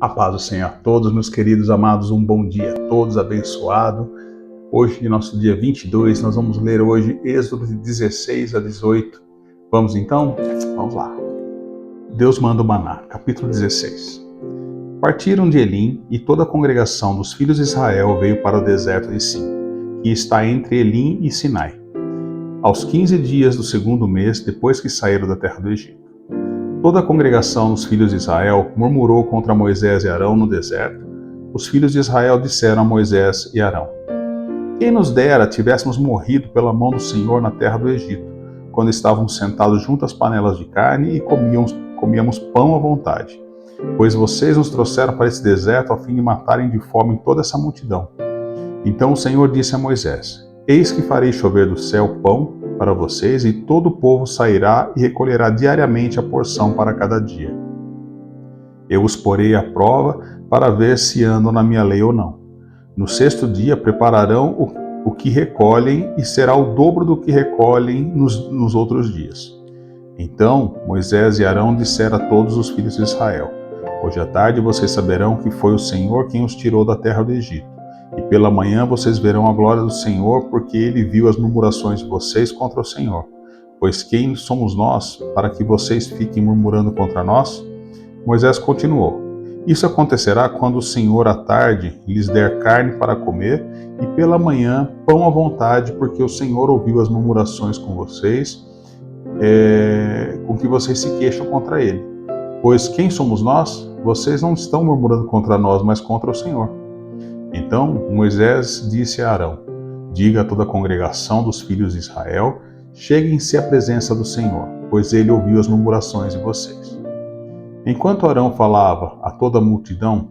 A paz do Senhor a todos, meus queridos amados, um bom dia a todos, abençoado. Hoje, nosso dia 22, nós vamos ler hoje Êxodo de 16 a 18. Vamos então? Vamos lá. Deus manda o maná, capítulo 16. Partiram de Elim e toda a congregação dos filhos de Israel veio para o deserto de Sim, que está entre Elim e Sinai, aos 15 dias do segundo mês depois que saíram da terra do Egito. Toda a congregação dos filhos de Israel murmurou contra Moisés e Arão no deserto. Os filhos de Israel disseram a Moisés e Arão: Quem nos dera tivéssemos morrido pela mão do Senhor na terra do Egito, quando estávamos sentados junto às panelas de carne e comíamos pão à vontade. Pois vocês nos trouxeram para esse deserto a fim de matarem de fome toda essa multidão. Então o Senhor disse a Moisés: Eis que farei chover do céu pão para vocês, e todo o povo sairá e recolherá diariamente a porção para cada dia. Eu os porei à prova para ver se andam na minha lei ou não. No sexto dia prepararão o que recolhem, e será o dobro do que recolhem nos outros dias. Então Moisés e Arão disseram a todos os filhos de Israel: Hoje à tarde vocês saberão que foi o Senhor quem os tirou da terra do Egito. E pela manhã vocês verão a glória do Senhor, porque ele viu as murmurações de vocês contra o Senhor. Pois quem somos nós, para que vocês fiquem murmurando contra nós? Moisés continuou: Isso acontecerá quando o Senhor à tarde lhes der carne para comer, e pela manhã pão à vontade, porque o Senhor ouviu as murmurações com vocês, com que vocês se queixam contra ele. Pois quem somos nós? Vocês não estão murmurando contra nós, mas contra o Senhor. Então Moisés disse a Arão: Diga a toda a congregação dos filhos de Israel: Cheguem-se à presença do Senhor, pois ele ouviu as murmurações de vocês. Enquanto Arão falava a toda a multidão,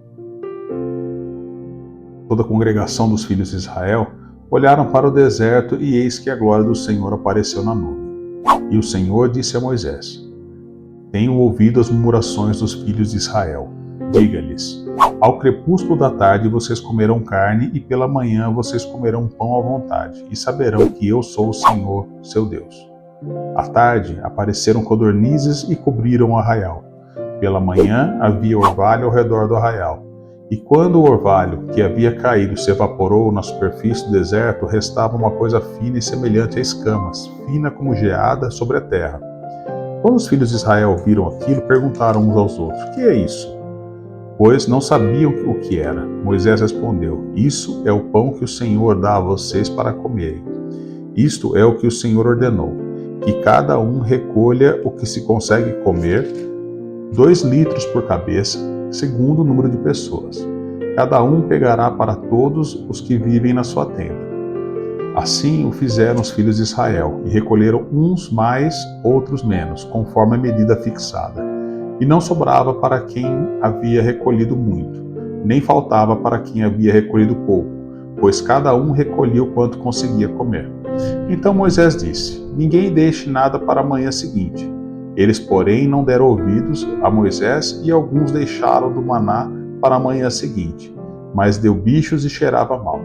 toda a congregação dos filhos de Israel olharam para o deserto, e eis que a glória do Senhor apareceu na nuvem. E o Senhor disse a Moisés: Tenho ouvido as murmurações dos filhos de Israel. Diga-lhes: Ao crepúsculo da tarde vocês comerão carne, e pela manhã vocês comerão pão à vontade, e saberão que eu sou o Senhor, seu Deus. À tarde apareceram codornizes e cobriram o arraial. Pela manhã havia orvalho ao redor do arraial. E quando o orvalho que havia caído se evaporou na superfície do deserto, restava uma coisa fina e semelhante a escamas, fina como geada sobre a terra. Quando os filhos de Israel viram aquilo, perguntaram uns aos outros: Que é isso? Pois não sabiam o que era. Moisés respondeu: Isso é o pão que o Senhor dá a vocês para comerem. Isto é o que o Senhor ordenou: que cada um recolha o que se consegue comer, 2 litros por cabeça, segundo o número de pessoas. Cada um pegará para todos os que vivem na sua tenda. Assim o fizeram os filhos de Israel, e recolheram uns mais, outros menos, conforme a medida fixada. E não sobrava para quem havia recolhido muito, nem faltava para quem havia recolhido pouco, pois cada um recolhia o quanto conseguia comer. Então Moisés disse: Ninguém deixe nada para a manhã seguinte. Eles, porém, não deram ouvidos a Moisés, e alguns deixaram do maná para a manhã seguinte, mas deu bichos e cheirava mal.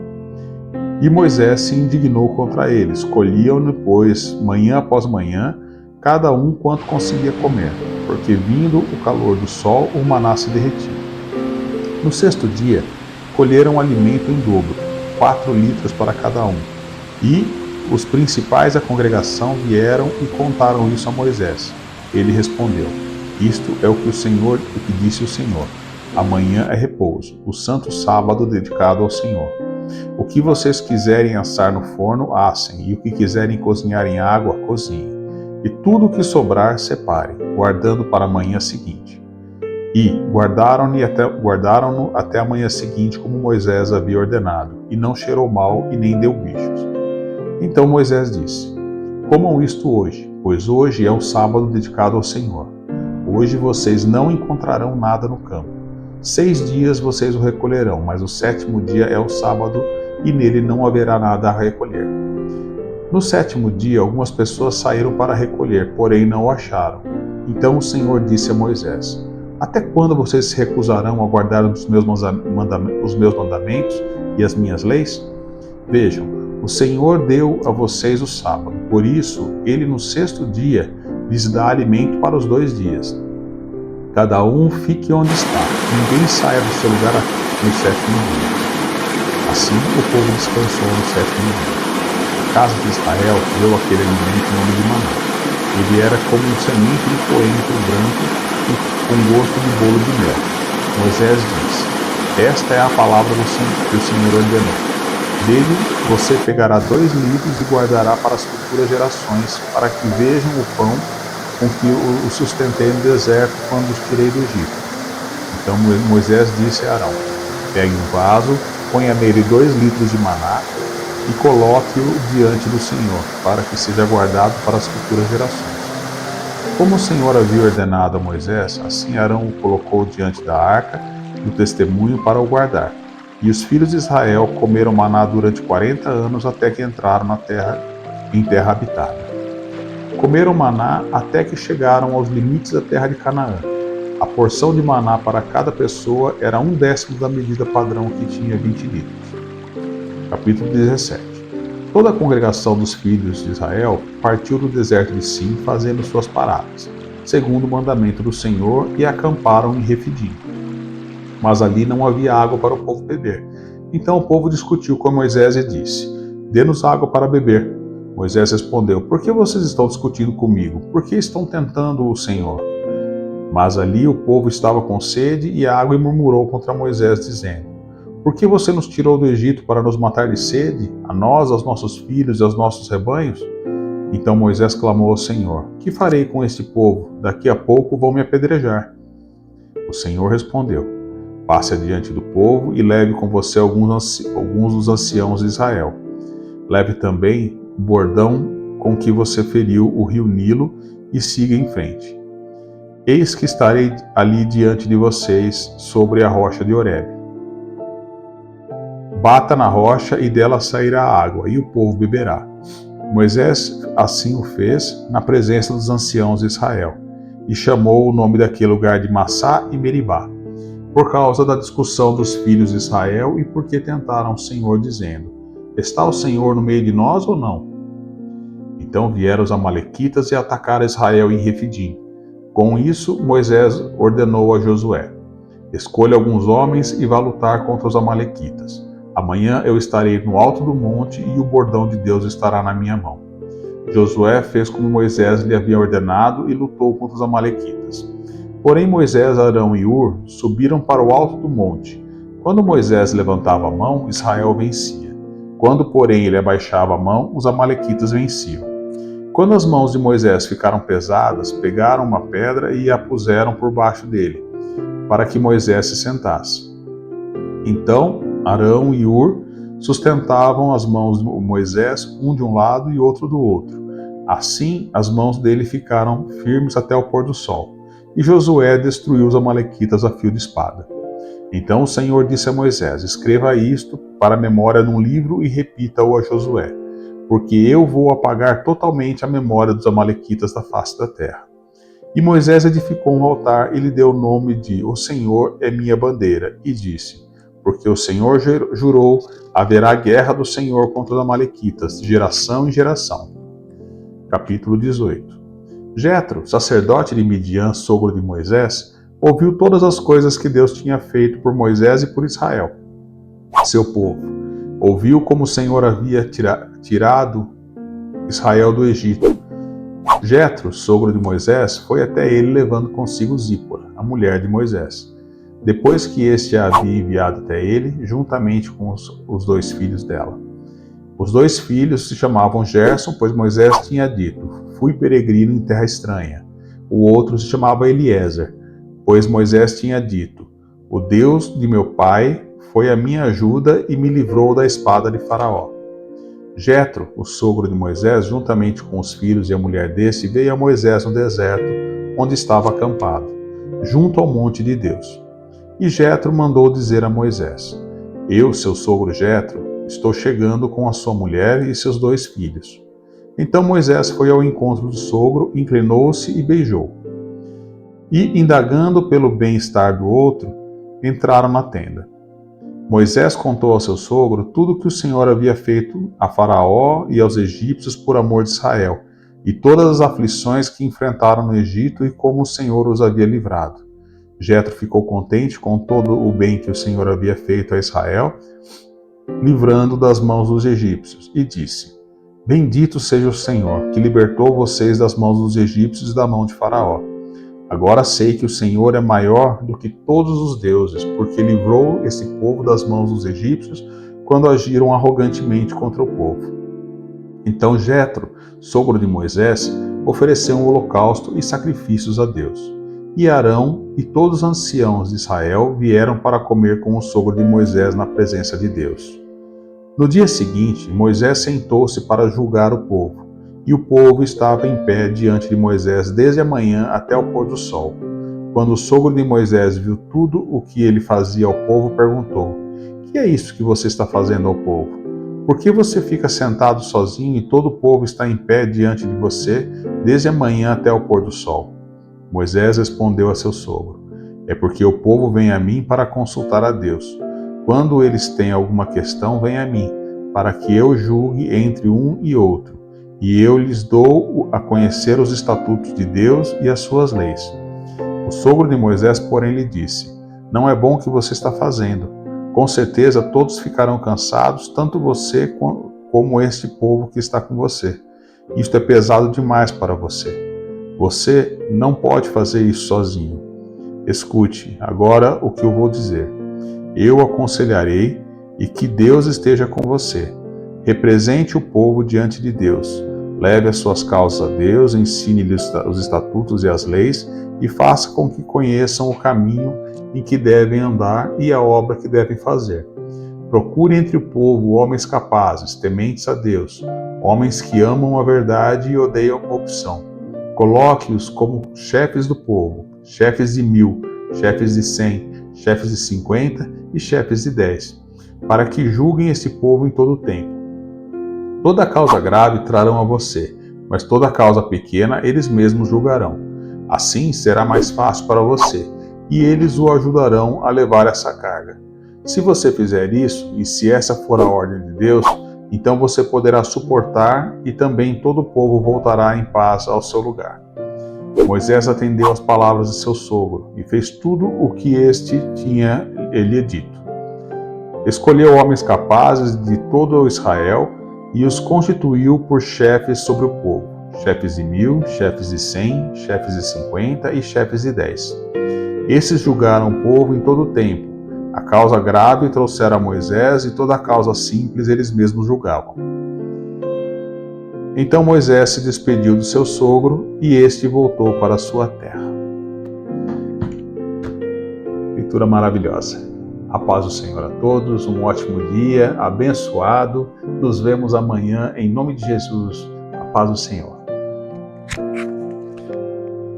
E Moisés se indignou contra eles. Colhiam-no, pois, manhã após manhã, cada um quanto conseguia comer, porque vindo o calor do sol, o maná se derretia. No sexto dia, colheram alimento em dobro, 4 litros para cada um. E os principais da congregação vieram e contaram isso a Moisés. Ele respondeu: Isto é o que disse o Senhor: Amanhã é repouso, o santo sábado dedicado ao Senhor. O que vocês quiserem assar no forno, assem, e o que quiserem cozinhar em água, cozinhem. E tudo o que sobrar, separem, guardando para a manhã seguinte. E guardaram-no até a manhã seguinte, como Moisés havia ordenado, e não cheirou mal e nem deu bichos. Então Moisés disse: Comam isto hoje, pois hoje é o sábado dedicado ao Senhor. Hoje vocês não encontrarão nada no campo. 6 dias vocês o recolherão, mas o 7º dia é o sábado, e nele não haverá nada a recolher. No 7º dia, algumas pessoas saíram para recolher, porém não o acharam. Então o Senhor disse a Moisés: Até quando vocês se recusarão a guardar os meus mandamentos e as minhas leis? Vejam, o Senhor deu a vocês o sábado, por isso ele no 6º dia lhes dá alimento para os 2 dias. Cada um fique onde está. ninguém saia do seu lugar no sétimo dia. Assim o povo descansou no sétimo dia. A casa de Israel deu aquele alimento nome de maná. Ele era como um semente de coentro branco e com gosto de bolo de mel. Moisés disse: esta é a palavra que o Senhor ordenou. Dele você pegará 2 litros e guardará para as futuras gerações, para que vejam o pão com que o sustentei no deserto quando os tirei do Egito. Então Moisés disse a Arão: pegue um vaso, ponha nele 2 litros de maná e coloque-o diante do Senhor, para que seja guardado para as futuras gerações. Como o Senhor havia ordenado a Moisés, assim Arão o colocou diante da arca do testemunho para o guardar. E os filhos de Israel comeram maná durante 40 anos até que entraram em terra habitada. Comeram maná até que chegaram aos limites da terra de Canaã. A porção de maná para cada pessoa era 1/10 da medida padrão, que tinha 20 litros. Capítulo 17. Toda a congregação dos filhos de Israel partiu do deserto de Sim, fazendo suas paradas, segundo o mandamento do Senhor, e acamparam em Refidim. Mas ali não havia água para o povo beber. Então o povo discutiu com Moisés e disse: dê-nos água para beber. Moisés respondeu: por que vocês estão discutindo comigo? Por que estão tentando o Senhor? Mas ali o povo estava com sede e a água murmurou contra Moisés, dizendo: por que você nos tirou do Egito para nos matar de sede, a nós, aos nossos filhos e aos nossos rebanhos? Então Moisés clamou ao Senhor: que farei com este povo? Daqui a pouco vão me apedrejar. O Senhor respondeu: passe adiante do povo e leve com você alguns dos anciãos de Israel. Leve também o bordão com que você feriu o rio Nilo e siga em frente. Eis que estarei ali diante de vocês, sobre a rocha de Horebe. Bata na rocha e dela sairá água, e o povo beberá. Moisés assim o fez na presença dos anciãos de Israel, e chamou o nome daquele lugar de Massá e Meribá, por causa da discussão dos filhos de Israel e porque tentaram o Senhor, dizendo: está o Senhor no meio de nós ou não? Então vieram os amalequitas e atacaram Israel em Refidim. Com isso, Moisés ordenou a Josué: escolha alguns homens e vá lutar contra os amalequitas. Amanhã eu estarei no alto do monte e o bordão de Deus estará na minha mão. Josué fez como Moisés lhe havia ordenado e lutou contra os amalequitas. Porém Moisés, Arão e Hur subiram para o alto do monte. Quando Moisés levantava a mão, Israel vencia. Quando, porém, ele abaixava a mão, os amalequitas venciam. Quando as mãos de Moisés ficaram pesadas, pegaram uma pedra e a puseram por baixo dele, para que Moisés se sentasse. Então Arão e Hur sustentavam as mãos de Moisés, um de um lado e outro do outro. Assim, as mãos dele ficaram firmes até o pôr do sol. E Josué destruiu os amalequitas a fio de espada. Então o Senhor disse a Moisés: escreva isto para a memória num livro e repita-o a Josué, porque eu vou apagar totalmente a memória dos amalequitas da face da terra. E Moisés edificou um altar e lhe deu o nome de O Senhor é minha bandeira, e disse: porque o Senhor jurou, haverá guerra do Senhor contra os amalequitas, de geração em geração. Capítulo 18. Jetro, sacerdote de Midian, sogro de Moisés, ouviu todas as coisas que Deus tinha feito por Moisés e por Israel, seu povo. Ouviu como o Senhor havia tirado Israel do Egito. Jetro, sogro de Moisés, foi até ele levando consigo Zípora, a mulher de Moisés, depois que este a havia enviado até ele, juntamente com os 2 filhos dela. Os 2 filhos se chamavam Gerson, pois Moisés tinha dito: fui peregrino em terra estranha. O outro se chamava Eliezer, pois Moisés tinha dito: o Deus de meu pai foi a minha ajuda e me livrou da espada de Faraó. Jetro, o sogro de Moisés, juntamente com os filhos e a mulher deste, veio a Moisés no deserto, onde estava acampado, junto ao monte de Deus. E Jetro mandou dizer a Moisés: eu, seu sogro Jetro, estou chegando com a sua mulher e seus 2 filhos. Então Moisés foi ao encontro do sogro, inclinou-se e beijou. E, indagando pelo bem-estar do outro, entraram na tenda. Moisés contou ao seu sogro tudo o que o Senhor havia feito a Faraó e aos egípcios por amor de Israel, e todas as aflições que enfrentaram no Egito e como o Senhor os havia livrado. Jetro ficou contente com todo o bem que o Senhor havia feito a Israel, livrando das mãos dos egípcios, e disse: Bendito seja o Senhor, que libertou vocês das mãos dos egípcios e da mão de Faraó. Agora sei que o Senhor é maior do que todos os deuses, porque livrou esse povo das mãos dos egípcios quando agiram arrogantemente contra o povo. Então Jetro, sogro de Moisés, ofereceu um holocausto e sacrifícios a Deus. E Arão e todos os anciãos de Israel vieram para comer com o sogro de Moisés na presença de Deus. No dia seguinte, Moisés sentou-se para julgar o povo, e o povo estava em pé diante de Moisés desde a manhã até o pôr do sol. Quando o sogro de Moisés viu tudo o que ele fazia ao povo, perguntou: Que é isso que você está fazendo ao povo? Por que você fica sentado sozinho e todo o povo está em pé diante de você desde a manhã até o pôr do sol? Moisés respondeu a seu sogro: É porque o povo vem a mim para consultar a Deus. Quando eles têm alguma questão, vem a mim, para que eu julgue entre um e outro, e eu lhes dou a conhecer os estatutos de Deus e as suas leis. O sogro de Moisés, porém, lhe disse: Não é bom o que você está fazendo. Com certeza todos ficarão cansados, tanto você como este povo que está com você. Isto é pesado demais para você. Você não pode fazer isso sozinho. Escute agora o que eu vou dizer. Eu aconselharei, e que Deus esteja com você. Represente o povo diante de Deus. Leve as suas causas a Deus, ensine-lhes os estatutos e as leis, e faça com que conheçam o caminho em que devem andar e a obra que devem fazer. Procure entre o povo homens capazes, tementes a Deus, homens que amam a verdade e odeiam a corrupção. Coloque-os como chefes do povo, chefes de 1000, chefes de 100, chefes de 50 e chefes de 10, para que julguem esse povo em todo o tempo. Toda causa grave trarão a você, mas toda causa pequena eles mesmos julgarão. Assim será mais fácil para você, e eles o ajudarão a levar essa carga. Se você fizer isso, e se essa for a ordem de Deus, então você poderá suportar, e também todo o povo voltará em paz ao seu lugar. Moisés atendeu às palavras de seu sogro, e fez tudo o que este tinha lhe dito. Escolheu homens capazes de todo Israel, e os constituiu por chefes sobre o povo, chefes de 1000, chefes de 100, chefes de 50 e chefes de 10. Esses julgaram o povo em todo o tempo. A causa grave trouxeram a Moisés, e toda a causa simples eles mesmos julgavam. Então Moisés se despediu do seu sogro, e este voltou para a sua terra. Leitura maravilhosa. A paz do Senhor a todos, um ótimo dia, abençoado. Nos vemos amanhã, em nome de Jesus. A paz do Senhor.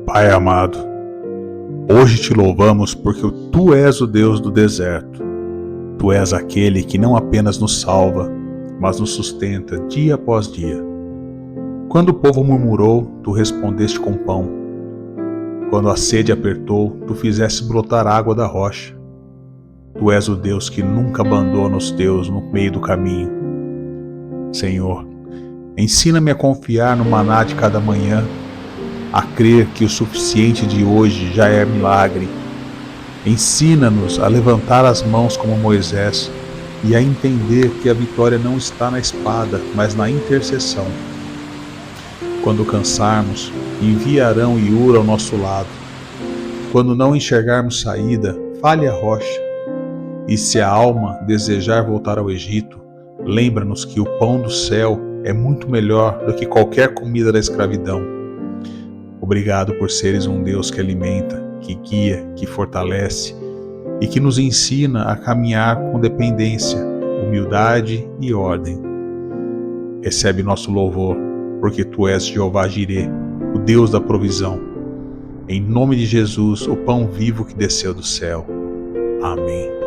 Pai amado, hoje te louvamos porque Tu és o Deus do deserto. Tu és aquele que não apenas nos salva, mas nos sustenta dia após dia. Quando o povo murmurou, Tu respondeste com pão. Quando a sede apertou, Tu fizeste brotar água da rocha. Tu és o Deus que nunca abandona os teus no meio do caminho. Senhor, ensina-me a confiar no maná de cada manhã, a crer que o suficiente de hoje já é milagre. Ensina-nos a levantar as mãos como Moisés e a entender que a vitória não está na espada, mas na intercessão. Quando cansarmos, envia Arão e Hur ao nosso lado. Quando não enxergarmos saída, fale a rocha. E se a alma desejar voltar ao Egito, lembra-nos que o pão do céu é muito melhor do que qualquer comida da escravidão. Obrigado por seres um Deus que alimenta, que guia, que fortalece e que nos ensina a caminhar com dependência, humildade e ordem. Recebe nosso louvor, porque Tu és Jeová Jirê, o Deus da provisão. Em nome de Jesus, o pão vivo que desceu do céu. Amém.